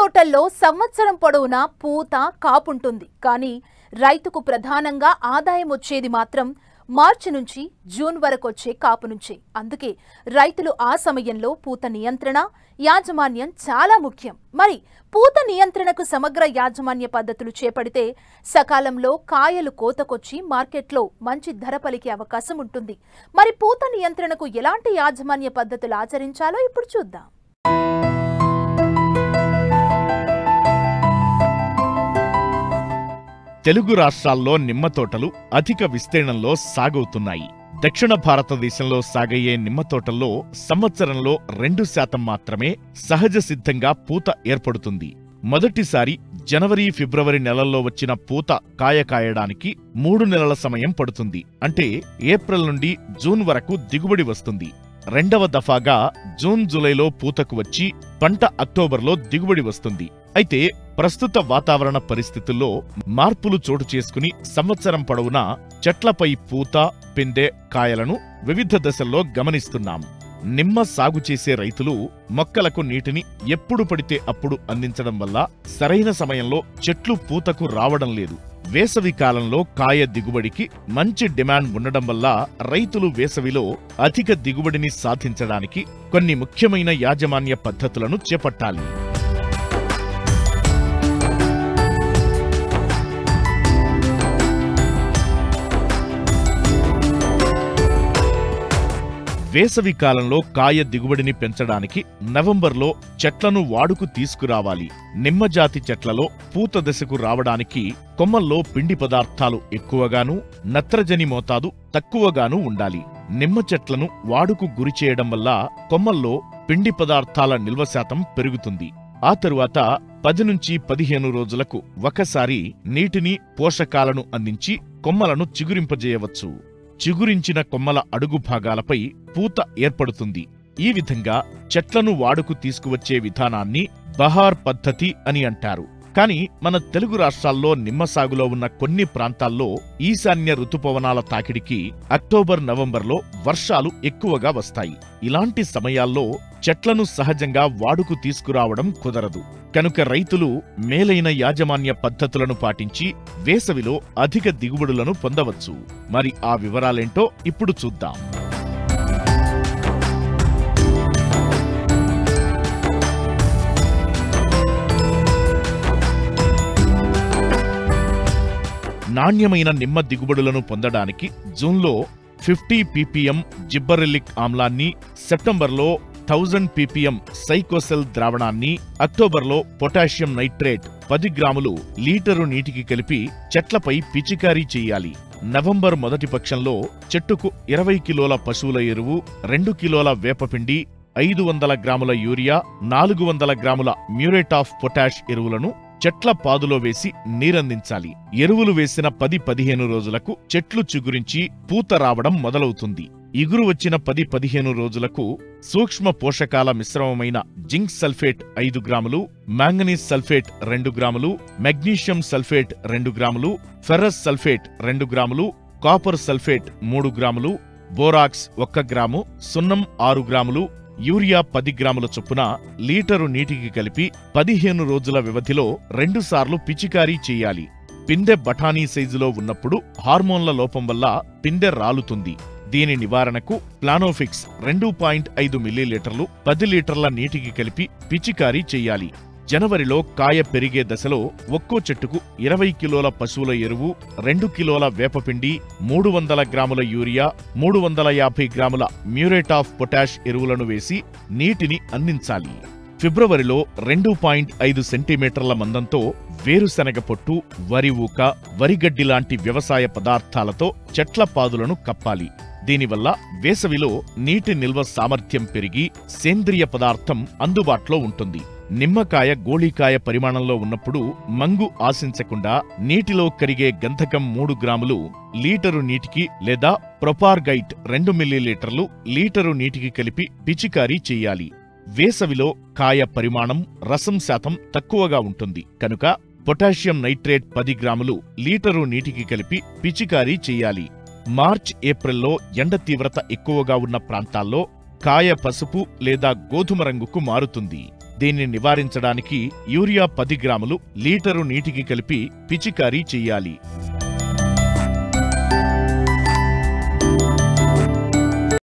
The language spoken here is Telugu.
తోటల్లో సంవత్సరం పొడవునా పూత కాపుంటుంది. కానీ రైతుకు ప్రధానంగా ఆదాయం వచ్చేది మాత్రం మార్చి నుంచి జూన్ వరకు వచ్చే కాపు నుంచే. అందుకే రైతులు ఆ సమయంలో పూత నియంత్రణ, యాజమాన్యం చాలా ముఖ్యం. మరి పూత నియంత్రణకు సమగ్ర యాజమాన్య పద్ధతులు చేపడితే సకాలంలో కాయలు కోతకొచ్చి మార్కెట్లో మంచి ధర పలికే అవకాశం ఉంటుంది. మరి పూత నియంత్రణకు ఎలాంటి యాజమాన్య పద్ధతులు ఆచరించాలో ఇప్పుడు చూద్దాం. తెలుగు రాష్ట్రాల్లో నిమ్మ తోటలు అధిక విస్తీర్ణంలో సాగవుతున్నాయి. దక్షిణ భారతదేశంలో సాగయ్యే నిమ్మ తోటల్లో సంవత్సరంలో 2% మాత్రమే సహజ సిద్ధంగా పూత ఏర్పడుతుంది. మొదటిసారి జనవరి, ఫిబ్రవరి నెలల్లో వచ్చిన పూత కాయడానికి 3 నెలల సమయం పడుతుంది. అంటే ఏప్రిల్ నుండి జూన్ వరకు దిగుబడి వస్తుంది. రెండవ దఫాగా జూన్, జూలైలో పూతకు వచ్చి పంట అక్టోబర్లో దిగుబడి వస్తుంది. అయితే ప్రస్తుత వాతావరణ పరిస్థితుల్లో మార్పులు చోటు చేసుకుని సంవత్సరం పొడవునా చెట్లపై పూత, పిందె, కాయలను వివిధ దశల్లో గమనిస్తున్నాం. నిమ్మ సాగు చేసే రైతులు మొక్కలకు నీటిని ఎప్పుడు పడితే అప్పుడు అందించడం వల్ల సరైన సమయంలో చెట్లు పూతకు రావడం లేదు. వేసవి కాలంలో కాయ దిగుబడికి మంచి డిమాండ్ ఉండడం వల్ల రైతులు వేసవిలో అధిక దిగుబడిని సాధించడానికి కొన్ని ముఖ్యమైన యాజమాన్య పద్ధతులను చేపట్టాలి. వేసవి కాలంలో కాయ దిగుబడిని పెంచడానికి నవంబర్లో చెట్లను వాడుకు తీసుకురావాలి. నిమ్మజాతి చెట్లలో పూత దశకు రావడానికి కొమ్మల్లో పిండి పదార్థాలు ఎక్కువగాను, నత్రజని మోతాదు తక్కువగాను ఉండాలి. నిమ్మ చెట్లను వాడుకు గురిచేయడం వల్ల కొమ్మల్లో పిండి పదార్థాల నిల్వ శాతం పెరుగుతుంది. ఆ తరువాత 10 నుంచి 15 రోజులకు ఒకసారి నీటిని, పోషకాలను అందించి కొమ్మలను చిగురింపజేయవచ్చు. చిగురించిన కొమ్మల అడుగు భాగాలపై పూత ఏర్పడుతుంది. ఈ విధంగా చెట్లను వాడుకు తీసుకువచ్చే విధానాన్ని బహార్ పద్ధతి అని అంటారు. కానీ మన తెలుగు రాష్ట్రాల్లో నిమ్మ సాగులో ఉన్న కొన్ని ప్రాంతాల్లో ఈశాన్య ఋతుపవనాల తాకిడికి అక్టోబర్, నవంబర్లో వర్షాలు ఎక్కువగా వస్తాయి. ఇలాంటి సమయాల్లో చెట్లను సహజంగా వాడుకు తీసుకురావడం కుదరదు. కనుక రైతులు మేలైన యాజమాన్య పద్ధతులను పాటించి వేసవిలో అధిక దిగుబడులను పొందవచ్చు. మరి ఆ వివరాలేంటో ఇప్పుడు చూద్దాం. నాణ్యమైన నిమ్మ దిగుబడులను పొందడానికి జూన్లో 50 ppm జిబ్బరెల్లిక్ ఆమ్లాన్ని, సెప్టెంబర్లో 1000 ppm సైకోసెల్ ద్రావణాన్ని, అక్టోబర్లో పొటాషియం నైట్రేట్ 10 గ్రాములు లీటరు నీటికి కలిపి చెట్లపై పిచికారీ చెయ్యాలి. నవంబర్ మొదటి పక్షంలో చెట్టుకు 20 కిలోల పశువుల ఎరువు, 2 కిలోల వేపపిండి, 500 గ్రాముల యూరియా, 400 గ్రాముల మ్యూరేట్ ఆఫ్ పొటాష్ ఎరువులను చెట్ల పాదులో వేసి నీరందించాలి. ఎరువులు వేసిన 10-15 రోజులకు చెట్లు చిగురించి పూత రావడం మొదలవుతుంది. ఇగురు వచ్చిన 10-15 రోజులకు సూక్ష్మ పోషకాల మిశ్రమమైన జింక్ సల్ఫేట్ 5 గ్రాములు, మాంగనీస్ సల్ఫేట్ 2 గ్రాములు, మెగ్నీషియం సల్ఫేట్ 2 గ్రాములు, ఫెర్రస్ సల్ఫేట్ 2 గ్రాములు, కాపర్ సల్ఫేట్ 3 గ్రాములు, బోరాక్స్ 1 గ్రాము, సున్నం 6 గ్రాములు, యూరియా 10 గ్రాముల చొప్పున లీటరు నీటికి కలిపి 15 రోజుల వ్యవధిలో 2 సార్లు పిచికారీ చెయ్యాలి. పిందె బఠానీ సైజులో ఉన్నప్పుడు హార్మోన్ల లోపం వల్ల పిందె రాలుతుంది. దీని నివారణకు ప్లానోఫిక్స్ 2.5 మిల్లీలీటర్లు 10 లీటర్ల నీటికి కలిపి పిచికారీ చెయ్యాలి. జనవరిలో కాయ పెరిగే దశలో ఒక్కో చెట్టుకు 20 కిలోల పశువుల ఎరువు, 2 కిలోల వేపపిండి, 300 గ్రాముల యూరియా, 350 గ్రాముల మ్యూరేట్ ఆఫ్ పొటాష్ ఎరువులను వేసి నీటిని అందించాలి. ఫిబ్రవరిలో 2.5 సెంటీమీటర్ల మందంతో వేరుశనగ పొట్టు, వరి ఊక, వరిగడ్డి లాంటి వ్యవసాయ పదార్థాలతో చెట్ల పాదులను కప్పాలి. దీనివల్ల వేసవిలో నీటి నిల్వ సామర్థ్యం పెరిగి సేంద్రియ పదార్థం అందుబాటులో ఉంటుంది. నిమ్మకాయ గోళీకాయ పరిమాణంలో ఉన్నప్పుడు మంగు ఆశించకుండా నీటిలో కరిగే గంధకం 3 గ్రాములు లీటరు నీటికి లేదా ప్రొపార్గైట్ 2 మిల్లీలీటర్లు లీటరు నీటికి కలిపి పిచికారీ చెయ్యాలి. వేసవిలో కాయ పరిమాణం, రసం శాతం తక్కువగా ఉంటుంది కనుక పొటాషియం నైట్రేట్ 10 గ్రాములు లీటరు నీటికి కలిపి పిచికారీ చెయ్యాలి. మార్చ్, ఏప్రిల్లో ఎండ తీవ్రత ఎక్కువగా ఉన్న ప్రాంతాల్లో కాయ పసుపు లేదా గోధుమ రంగుకు మారుతుంది. దీన్ని నివారించడానికి యూరియా 10 గ్రాములు లీటరు నీటికి కలిపి పిచికారీ చెయ్యాలి.